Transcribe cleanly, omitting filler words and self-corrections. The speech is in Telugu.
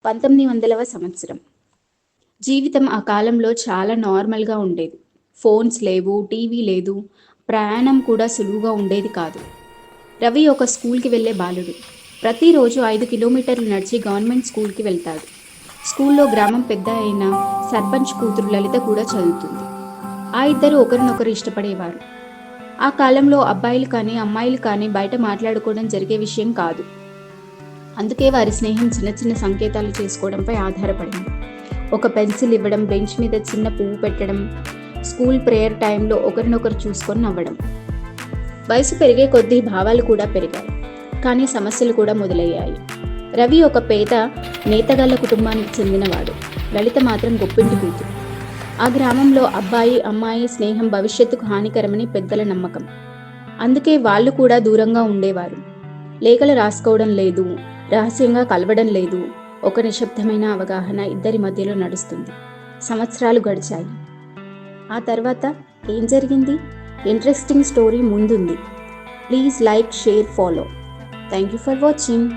1900వ సంవత్సరం. జీవితం ఆ కాలంలో చాలా నార్మల్‌గా ఉండేది. ఫోన్స్ లేవు, టీవీ లేదు, ప్రయాణం కూడా సులువుగా ఉండేది కాదు. రవి ఒక స్కూల్‌కి వెళ్ళే బాలుడు. ప్రతిరోజు 5 కిలోమీటర్లు నడిచి గవర్నమెంట్ స్కూల్‌కి వెళ్తాడు. స్కూల్‌లో గ్రామం పెద్ద అయిన సర్పంచ్ కూతురు లలిత కూడా చదువుతుంది. ఆ ఇద్దరు ఒకరినొకరు ఇష్టపడేవారు. ఆ కాలంలో అబ్బాయిలు కానీ, అమ్మాయిలు కానీ బయట మాట్లాడుకోవడం జరిగే విషయం కాదు. అందుకే వారి స్నేహం చిన్న చిన్న సంకేతాలు చేసుకోవడంపై ఆధారపడింది. ఒక పెన్సిల్ ఇవ్వడం, బెంచ్ మీద చిన్న పువ్వు పెట్టడం, స్కూల్ ప్రేయర్ టైంలో ఒకరినొకరు చూసుకొని నవ్వడం. వయసు పెరిగే కొద్దీ భావాలు కూడా పెరిగాయి. కానీ సమస్యలు కూడా మొదలయ్యాయి. రవి ఒక పేద నేతగాళ్ల కుటుంబానికి చెందినవాడు. లలిత మాత్రం గొప్పింటి కూతురు. ఆ గ్రామంలో అబ్బాయి, అమ్మాయి స్నేహం భవిష్యత్తుకు హానికరమని పెద్దల నమ్మకం. అందుకే వాళ్ళు కూడా దూరంగా ఉండేవారు. లేఖలు రాసుకోవడం లేదు, రహస్యంగా కలవడం లేదు. ఒక నిశ్శబ్దమైన అవగాహన ఇద్దరి మధ్యలో నడుస్తుంది. సంవత్సరాలు గడిచాయి. ఆ తర్వాత ఏం జరిగింది? ఇంట్రెస్టింగ్ స్టోరీ ముందుంది. Please like, share, follow. Thank you for watching.